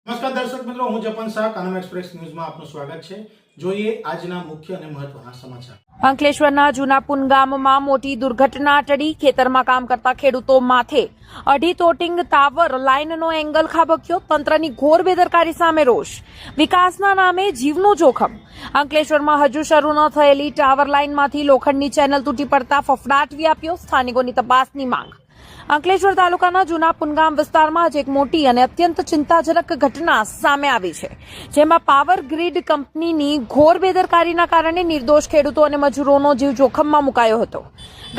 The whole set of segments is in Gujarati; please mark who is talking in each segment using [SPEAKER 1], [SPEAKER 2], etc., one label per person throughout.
[SPEAKER 1] નમસ્કાર દર્શક મિત્રો, હું જપન શાહ કાનમ એક્સપ્રેસ ન્યૂઝમાં આપનું સ્વાગત છે। જોઈએ આજના મુખ્ય અને મહત્વના સમાચાર।
[SPEAKER 2] અંકલેશ્વરના જૂનાપુન ગામમાં મોટી દુર્ઘટના ટળી। ખેતરમાં કામ કરતા ખેડૂતો માથે 2.5 તોટિંગ ટાવર લાઇનનો એંગલ ખાબક્યો। તંત્રની ઘોર બેદરકારી સામે રોષ। વિકાસના નામે જીવનું જોખમ। અંકલેશ્વરમાં હજુ શરૂ ન થયેલી ટાવર લાઇનમાંથી લોખંડની ચેનલ તૂટી પડતા ફફડાટ વ્યાપ્યો। સ્થાનિકોની તપાસની માંગ। અંકલેશ્વર તાલુકાના જૂનાપુન ગામ વિસ્તારમાં આજે એક મોટી અને અત્યંત ચિંતાજનક ઘટના સામે આવી છે, જેમાં પાવર ગ્રીડ કંપનીની ઘોર બેદરકારીના કારણે નિર્દોષ ખેડૂતો અને મજૂરોનો જીવ જોખમમાં મુકાયો હતો।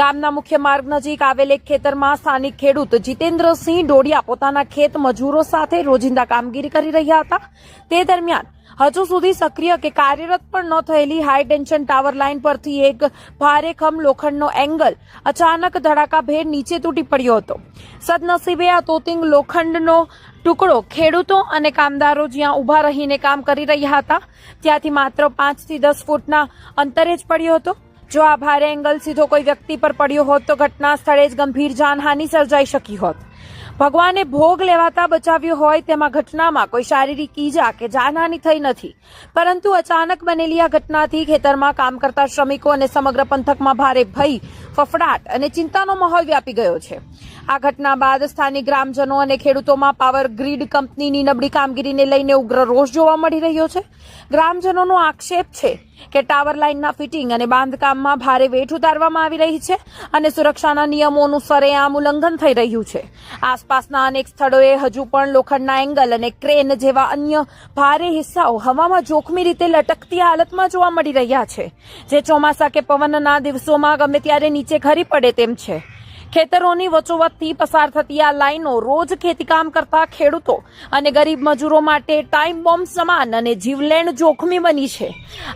[SPEAKER 2] ગામના મુખ્ય માર્ગ નજીક આવેલ એક ખેતરમાં સ્થાનિક ખેડૂત જીતેન્દ્રસિંહ ડોડિયા પોતાના ખેત મજૂરો સાથે રોજિંદા કામગીરી કરી રહ્યા હતા। તે દરમિયાન હજુ સુધી સક્રિય કે કાર્યરત પણ ન થયેલી હાઈ ટેન્શન ટાવર લાઇન પરથી એક ભારેખમ લોખંડનો એંગલ અચાનક ધડાકાભેર નીચે તૂટી પડ્યો હતો। સદનસીબે આ તોતિંગ લોખંડનો ટુકડો ખેડૂતો અને કામદારો જ્યાં ઉભા રહીને કામ કરી રહ્યા હતા ત્યાંથી માત્ર 5 થી 10 ફૂટના અંતરે જ પડ્યો હતો। જો આ ભારે એંગલ સીધો કોઈ વ્યક્તિ પર પડ્યો હોત તો ઘટના સ્થળે જ ગંભીર જાનહાનિ સર્જાઈ શકી હોત। ભગવાને ભોગ લેવાતા બચાવ્યો હોય તેમાં ઘટનામાં કોઈ શારીરિક ઈજા કે જાનહાનિ થઈ નથી, પરંતુ અચાનક બનેલી આ ઘટનાથી ખેતરમાં કામ કરતા શ્રમિકો અને સમગ્ર પંથકમાં ભારે ભય, ફફડાટ અને ચિંતાનો માહોલ વ્યાપી ગયો છે। આ ઘટના બાદ સ્થાનિક ગ્રામજનો અને ખેડૂતોમાં પાવર ગ્રીડ કંપનીની નબળી કામગીરીને લઈને ઉગ્ર રોષ જોવા મળી રહ્યો છે। ગ્રામજનોનો આક્ષેપ છે કે ટાવર લાઇનના ફિટિંગ અને બાંધકામમાં ભારે વેઠ ઉતારવામાં આવી રહી છે અને સુરક્ષાના નિયમોનું સરેઆમ ઉલ્લંઘન થઈ રહ્યું છે। આસપાસના અનેક સ્થળોએ હજુ પણ લોખંડના એંગલ અને ક્રેન જેવા અન્ય ભારે હિસ્સાઓ હવામાં જોખમી રીતે લટકતી હાલતમાં જોવા મળી રહ્યા છે, જે ચોમાસા કે પવનના દિવસોમાં ગમે ત્યારે નીચે ખરી પડે તેમ છે। ખેતરોની વચ્ચોવચ્ચથી પસાર થતી આ લાઇનો રોજ ખેતીકામ કરતા ખેડૂતો અને ગરીબ મજૂરો માટે ટાઈમ બોમ્બ સમાન અને જીવલેણ જોખમી બની છે।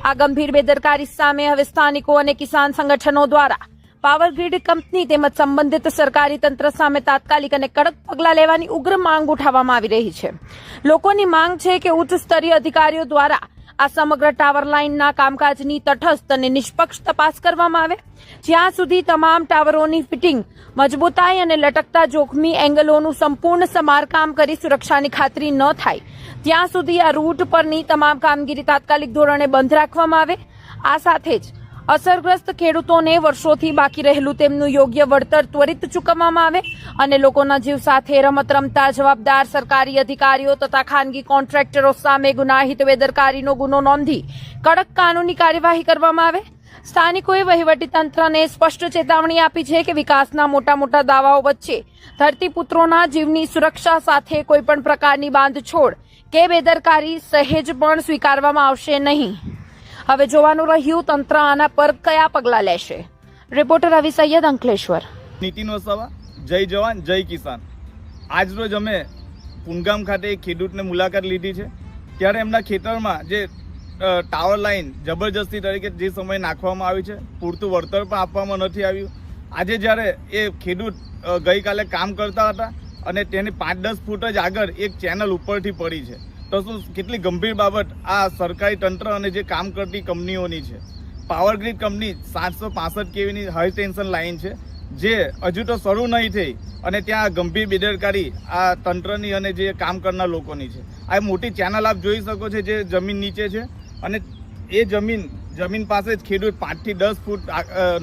[SPEAKER 2] આ ગંભીર બેદરકારી સામે હવે સ્થાનિકો અને કિસાન સંગઠનો દ્વારા પાવર ગ્રીડ કંપની તેમજ સંબંધિત સરકારી તંત્ર સામે તાત્કાલિક અને કડક પગલાં લેવાની ઉગ્ર માંગ ઉઠાવવામાં આવી રહી છે। લોકોની માંગ છે કે ઉચ્ચ સ્તરીય અધિકારીઓ દ્વારા આ સમગ્ર ટાવર લાઇનના કામકાજની તટસ્થ અને નિષ્પક્ષ તપાસ કરવામાં આવે। જ્યાં સુધી તમામ ટાવરોની ફિટિંગ, મજબૂતાઈ અને લટકતા જોખમી એંગલોનું સંપૂર્ણ સમારકામ કરી સુરક્ષાની ખાતરી ન થાય ત્યાં સુધી આ રૂટ પરની તમામ કામગીરી તાત્કાલિક ધોરણે બંધ રાખવામાં આવે। આ સાથે જ અસરગ્રસ્ત ખેડૂતોને વર્ષોથી બાકી રહેલું તેમનું યોગ્ય વળતર ત્વરિત ચૂકવવામાં આવે અને લોકોના જીવ સાથે રમત રમતા જવાબદાર સરકારી અધિકારીઓ તથા ખાનગી કોન્ટ્રાક્ટરો સામે ગુનાહિત બેદરકારીનો ગુનો નોંધી કડક કાનૂની કાર્યવાહી કરવામાં આવે। સ્થાનિકોએ વહીવટીતંત્રને સ્પષ્ટ ચેતવણી આપી છે કે વિકાસના મોટા દાવાઓ વચ્ચે ધરતીપુત્રોના જીવની સુરક્ષા સાથે કોઈપણ પ્રકારની બાંધછોડ કે બેદરકારી સહેજ પણ સ્વીકારવામાં આવશે નહીં। હવે જોવાનું રહ્યું તંત્ર આના પર કયા પગલાં લેશે। રિપોર્ટર રવિ સૈયદ, અંકલેશ્વર।
[SPEAKER 3] નીતિન વસાવા, જય જવાન જય કિસાન। આજરોજ અમે પુનગામ ખાતે એક ખેડૂતને મુલાકાત લીધી છે, ત્યારે એમના ખેતરમાં જે ટાવર લાઇન જબરજસ્તી તરીકે જે સમય નાખવામાં આવી છે, પૂરતું વળતર પણ આપવામાં નથી આવ્યું। આજે જ્યારે એ ખેડૂત ગઈકાલે કામ કરતા હતા અને તેની 5-10 ફૂટ જ આગળ એક ચેનલ ઉપરથી પડી છે, તો શું કેટલી ગંભીર બાબત આ સરકારી તંત્ર અને જે કામ કરતી કંપનીઓની છે। પાવર ગ્રીડ કંપની 765 kVની હાઈ ટેન્શન લાઇન છે, જે હજુ તો શરૂ નહીં થઈ અને ત્યાં ગંભીર બેદરકારી આ તંત્રની અને જે કામ કરનાર લોકોની છે। આ મોટી ચેનલ આપ જોઈ શકો છો જે જમીન નીચે છે અને એ જમીન પાસે જ ખેડૂત 5 થી 10 ફૂટ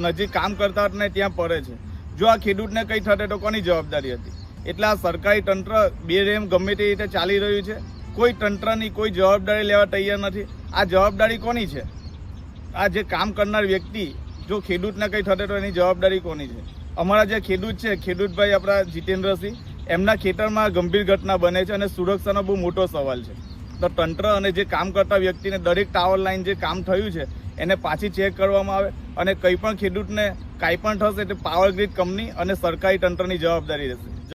[SPEAKER 3] નજીક કામ કરતા હતા ને ત્યાં પડે છે। જો આ ખેડૂતને કંઈ થશે તો કોની જવાબદારી હતી? એટલે આ સરકારી તંત્ર બેરેમ ગમે તે રીતે ચાલી રહ્યું છે। કોઈ તંત્રની કોઈ જવાબદારી લેવા તૈયાર નથી। આ જવાબદારી કોની છે? આ જે કામ કરનાર વ્યક્તિ, જો ખેડૂતને કંઈ થશે તો એની જવાબદારી કોની છે? અમારા જે ખેડૂત છે, ખેડૂતભાઈ આપણા જીતેન્દ્રસિંહ, એમના ખેતરમાં ગંભીર ઘટના બને છે અને સુરક્ષાનો બહુ મોટો સવાલ છે। તો તંત્ર અને જે કામ કરતા વ્યક્તિને દરેક ટાવર લાઇન જે કામ થયું છે એને પાછી ચેક કરવામાં આવે અને કંઈ પણ ખેડૂતને કાંઈ પણ થશે તો પાવર ગ્રીડ કંપની અને સરકારી તંત્રની જવાબદારી રહેશે।